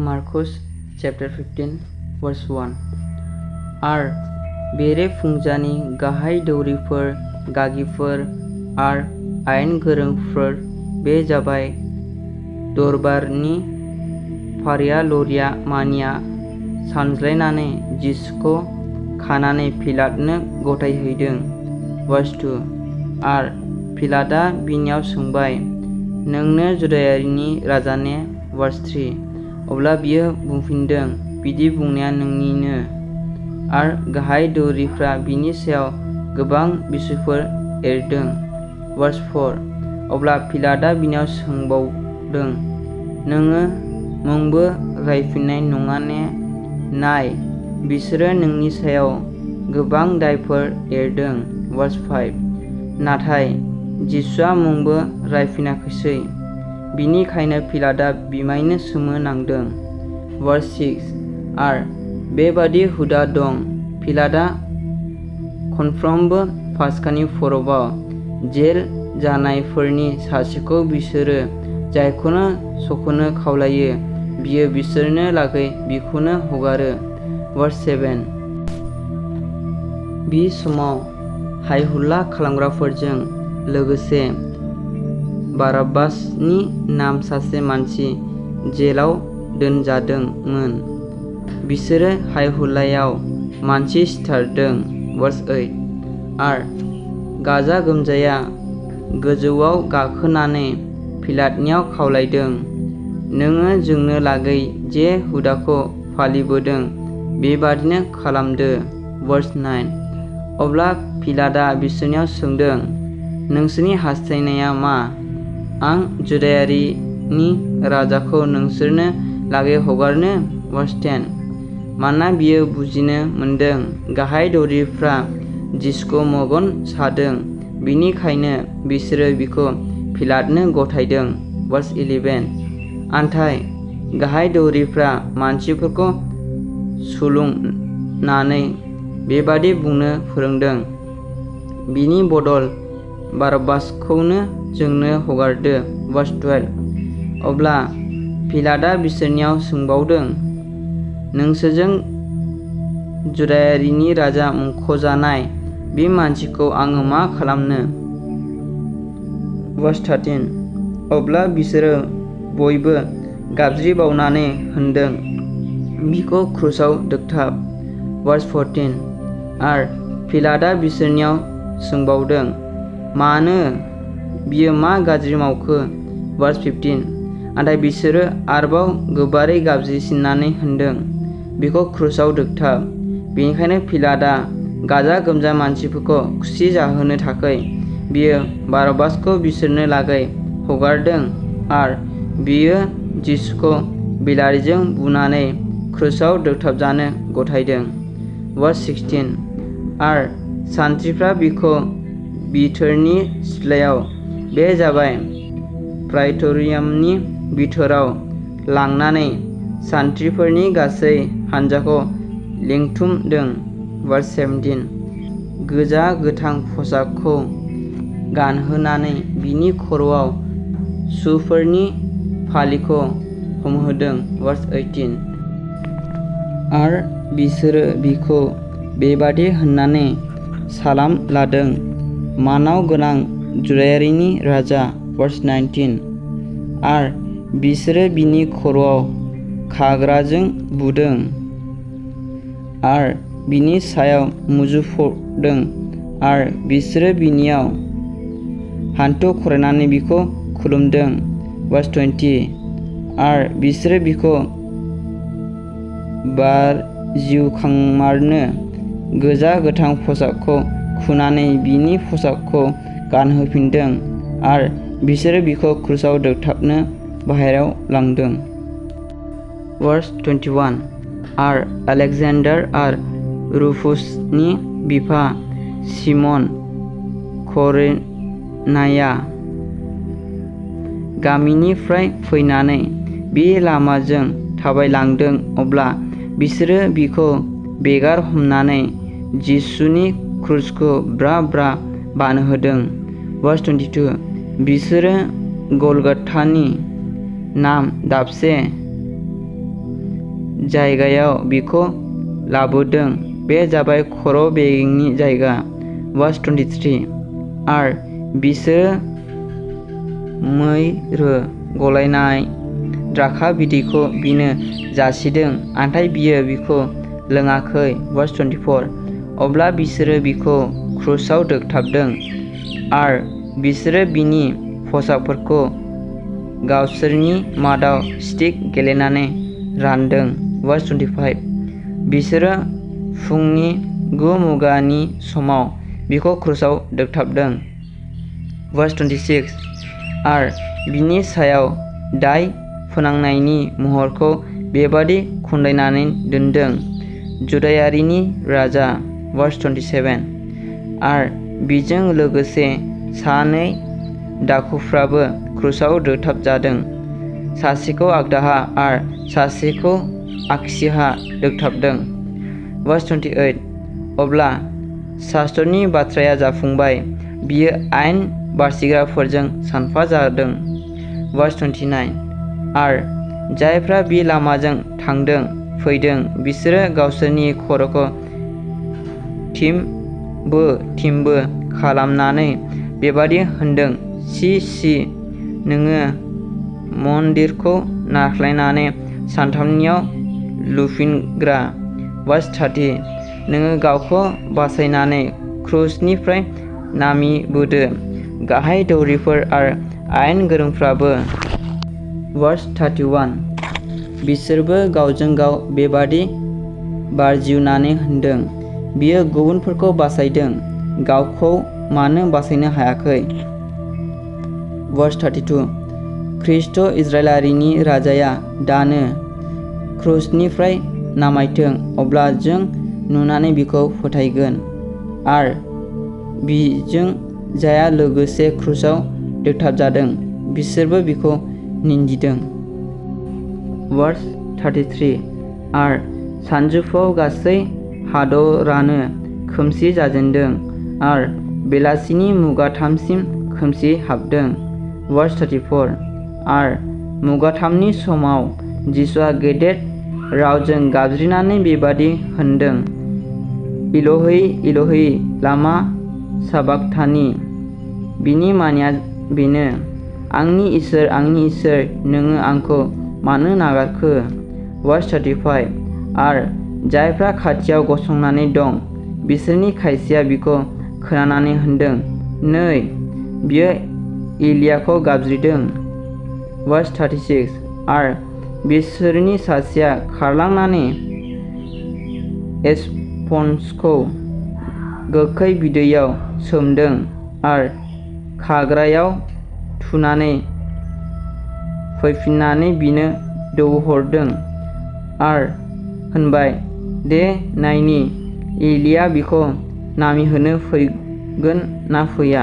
MARKUS chapter 15 verse 1 आर बेरे फुंजानि गाहाय दौरिफोर गागिफोर आर आयेन गोरोंफोर बे जाबाय दरबारनि फारिया लरिया मानिया सानज्लायनानै जिसुखौ खानानै पिलातनो गथायहैदों। verse 2 आर पिलातआ बिनियाव सोंबाय, नोंनो जुदायारिनि राजाने? verse 3 अब्ला बियो बुंफिनदों, बिदि बुंनाया नोंनिनो। आर गाहाय दौरिफ्रा बिनि सायाव गोबां बिसयफोर एरदों। verse 4 अब्ला पिलातआ बिनियाव सोंबावदों, नोङो मुंबो रायफिननाय नङा ने? नाय, बिसोरो नोंनि सायाव गोबां दायफोर एरदों। verse 5 नाथाय जिसुआ मुंबो रायफिनाखिसै। बिनिखायनो पिलातआ बिमायनो सोमोनांदों। verse 6 आर बेबादि हुदा दं। पिलातआ खनफ्रोमबो पासकानि फरबआव जेल जानायफोरनि सासेखौ बिसोरो जायखौनो सख'नो खावलायो बियो बिसोरनो लागै बिखौनो हगारो। verse 7 बि समाव हायहुल्ला खालामग्राफोरजों लोगोसे बाराब्बासनि नाम सासे मानसि जेलाव दोनजादोंमोन। बिसोरो हायहुल्लायाव मानसि सिथारदों। verse 8 आर गाजा गोमजाया गोजौआव गाखोनानै पिलातनियाव खावलायदों, नोङो जोंनो लागै जे हुदाखौ फालिबोदों बेबादिनो खालामदो। verse 9 अब्ला पिलातआ बिसोरनियाव सोंदों, नोंसोरनि हास्थायनाया मा? आं जुदायारिनि राजाखौ नोंसोरनो लागै हगारनो? verse 10 मानोना बियो बुजिनो मोनदों गाहाय दौरिफ्रा जिसुखौ मेगन सादों, बिनिखायनो बिसोरो बिखौ पिलातनो गथायदों। verse 11 आन्थाय गाहाय दौरिफ्रा मानसिफोरखौ सुलुंनानै बेबादि बुंनो फोरोंदों, बिनि बदल बाराब्बासखौनो जोंनो हगारदो। verse 12 अब्ला पिलातआ बिसोरनियाव सोंबावदों, नोंसोरजों जुदायारिनि राजा मुंख'जानाय बे मानसिखौ आङो मा खालामनो? verse 13 अब्ला बिसोरो बयबो गाबज्रिबावनानै होनदों, बिखौ क्रुसाव दोगथाब। verse 14 आर पिलातआ बिसोरनियाव सोंबावदों, मानो? बियो मा गाज्रि मावखो? verse 15 नाथाय बिसोरो आरोबाव गोबारै गाबज्रिसिननानै होनदों, बिखौ क्रुसाव दोगथाब। बेनिखायनो पिलातआ गाजा गोमजा मानसिफोरखौ खुसि जाहोनो थाखाय बियो बाराब्बासखौ बिसोरनो लागै हगारदों आर बियो जिसुखौ बिलारिजों बुनानै क्रुसाव दोगथाबजानो गथायदों। verse 16 आर सान्थ्रिफ्रा बिखौ बिथोरनि सिथ्लायाव, बे जाबाय प्राइटरियामनि बिथोराव लांनानै सान्थ्रिफोरनि गासै हानजाखौ लिंथुमदों। verse 17 गोजा गोथां पसाकखौ गानहोनानै बिनि खर'आव सुफोरनि फालिखौ हमहोदों। verse 18 आर बिसोरो बिखौ बेबादि होननानै सालाम लादों, मानाव गोनां जुदायारिनि राजा। verse 19 आर बिसोरो बिनि खर'आव खाग्राजों बुदों आर बिनि सायाव मुजुफबदों आर बिसोरो बिनियाव हान्थु खरायनानै बिखौ खुलुमदों। verse 20 आर बिसोरो बिखौ बारजिउखांमारनो गोजा गोथां पसाकखौ खुनानै बिनि पसाकखौ गानहोफिनदों आर बिसोरो बिखौ क्रुसाव दोगथाबनो बाहेरायाव लांदों। verse 21 आर आलेकजेन्डार आर रुफुसनि बिफा सिमन करेनाया गामिनिफ्राय फैनानै बे लामाजों थाबायलांदों अब्ला बिसोरो बिखौ बेगार हमनानै जिसुनि क्रुसखौ ब्रा ब्रा बानहोदों। verse 22 बिसोरो गलगथानि नाम दाबसे जायगायाव बिखौ लाबोदों। बे जाबाय खर' बेगेंनि जायगा। भार्स 23 आरो बिसोरो मैरो गलायनाय द्राखा बिदैखौ बिनो जासिदों, नाथाय बियो बिखौ लोङाखै। भार्स 24 अब्ला बिसोरो बिखौ क्रुसाव दोगथाबदों आरो बिसोरो बिनि खसाबफोरखौ गावसोरनि मादाव स्टिक गेलेनानै रानदों। भार्स 25 बिसोरो फुंनि 9 मुगानि समाव बिखौ क्रुसाव दोगथाबदों। भार्स 26 आरो बिनि सायाव दाय फोनांनायनि महरखौ बेबादि खुन्दायनानै दोनदों। जुदायारिनि राजा। भार्स 27 आरो बिजों लोगोसे सानै डाकुफ्राबो क्रुसाव दोगथाबजादों, सासेखौ आगदाहा आरो सासेखौ आगसिहा दोगथाबदों। भार्स 28 अब्ला शास्त्रनि बाथ्राया जाफुंबाय, बियो आयेन बारसिग्राफोरजों सानफाजादों। भार्स 29 आरो जायफ्रा बे लामाजों थांदों फैदों बिसोरो गावसोरनि खर'खौ थिमबो खालामनानै बेबादि होनदों, सि नोङो मन्दिरखौ नारख्लायनानै सानथामनियाव लुफिनग्रा। भार्स 30 नोङो गावखौ बासायनानै क्रुसनिफ्राय नामिबोदो, गाहाय दौरिफोर आरो आयेन गोरोंफ्राबो। भार्स 31 बिसोरबो गावजों गाव बेबादि बारजिउनानै होनदों, बियो गुबुनफोरखौ बासायदों, गावखौ मानो बासायनो हायाखै। भार्स 32 ख्रिस्ट' इजराइलारिनि राजाया दानो क्रुसनिफ्राय नामायथों, अब्ला जों नुनानै बिखौ फोथायगोन। आरो बिजों जायहा लोगोसे क्रुसाव दोगथाबजादों बिसोरबो बिखौ निन्दिदों। भार्स 33 आरो सानजौफुआव गासै हादरानो खोमसि जाजेनदों आरो बेलासिनि मुगाथामसिम खोमसि हाबदों। भार्स 34 आरो मुगाथामनि समाव जिसुआ गेदेर रावजों गाबज्रिनानै बेबादि होनदों, इल'हे इल'हे लामा साबाक्तानी। बिनि मानिया बेनो, आंनि इसोर नोङो आंखौ मानो नागारखो। भार्स 35 आरो जायफ्रा खाथियाव गसंनानै दं बिसोरनि खायसेया बिखौ खोनानानै होनदों, नै बियो एलियाखौ गाबज्रिदों। भार्स 36 आरो बिसोरनि सासेया खारलांनानै स्पन्जखौ गोखै बिदैयाव सोमदों आरो खाग्रायाव थुनानै फैफिननानै बिनो दौहरदों आरो होनबाय, दे नायनि एलिया बिखौ नामिहोनो फैगोन ना फैया।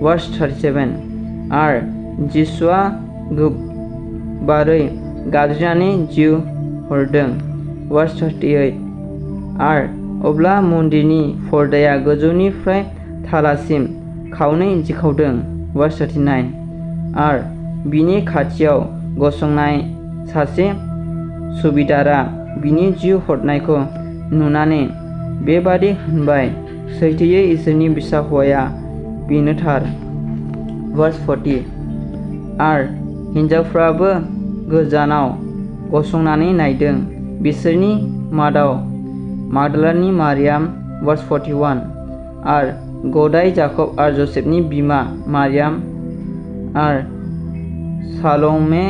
भार्स 37 आरो जिसुआ गोबारै गाबज्रिनानै जिउ हरदों। भार्स 38 आरो अब्ला मन्दिरनि पर्दाया गोजौनिफ्राय थालासिम खावनै जिखावदों। भार्स 39 आरो बिनि खाथियाव गसंनाय सासे सुबिदारा बिनि जिउ हरनायखौ नुनानै बेबादि होनबाय, सैथोयै इसोरनि बिसा हौवाया बेनो थार। भार्स 40 आरो हिनजावफ्राबो गोजानाव गसंनानै नायदों, बिसोरनि मादाव मागदालानि मारियाम। भार्स 41 आरो गदाइ जाकब आरो जसेफनि बिमा मारियाम आरो साल'मे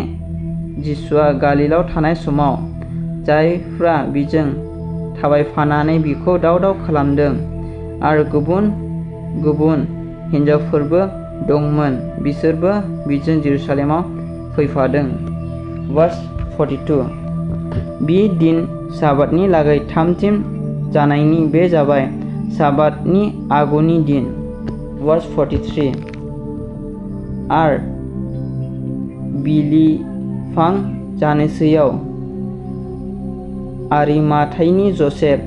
जिसुआ गालिलाव थानाय समाव जायफ्रा बिजों थाबायफानानै बिखौ दाव दाव खालामदों आरो गुबुन गुबुन हिनजावफोरबो दंमोन, बिसोरबो बिजों जेरुसालेमाव फैफादों। भार्स 42 बि दिन साबातनि लागै थामथिम जानायनि बे जाबाय साबातनि आगुनि दिन। भार्स 43 आरो बिलिफां जानोसैयाव आरिमाथाइनि जसेफ,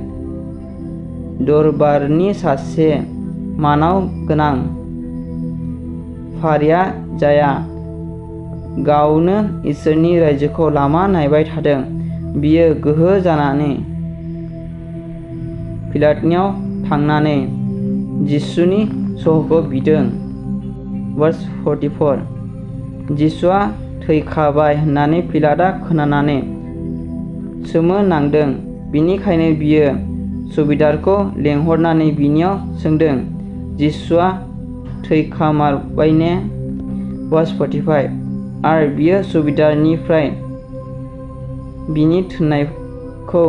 दरबारनि सासे मानाव गोनां फारिया जायहा गावनो इसोरनि रायजोखौ लामा नायबाय थादों, बियो गोहो जानानै पिलाटनियाव थांनानै जिसुनि सह'खौ बिदों। Verse 44 जिसुआ थैखाबाय होननानै पिलाटआ खोनानानै सोमोनांदों। बिनिखायनो बियो सुबेदारखौ लेंहरनानै बिनियाव सोंदों, जिसुआ थैखामारबायने? Verse 45 आरो बियो सुबेदारनिफ्राय बिनि थैनायखौ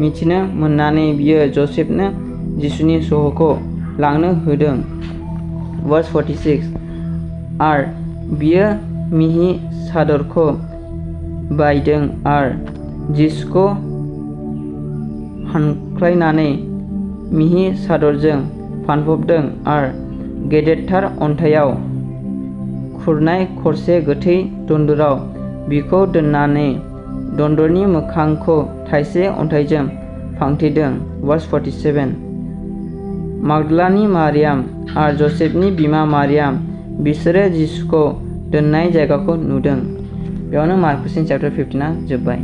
मिथिनो मोननानै बियो जसेफनो जिसुनि सह'खौ लांनो होदों। Verse 46 आरो बियो मिहि सादरखौ बायदों आरो जिसुखौ हांख्रायनानै मिहि सादरजों फानफबदों आरो गेदेरथार अन्थाइआव खुरनाय खरसे गोथै दन्दराव बिखौ दोननानै दन्दरनि मोखांखौ थाइसे अन्थाइजों फांथेदों। Verse 47 मागदालानि मारियाम आरो जसेफनि बिमा मारियाम बिसोरो जिसुखौ दोननाय जायगाखौ नुदों। बेयावनो मार्कुसनि चैप्टार 15 जोब्बाय।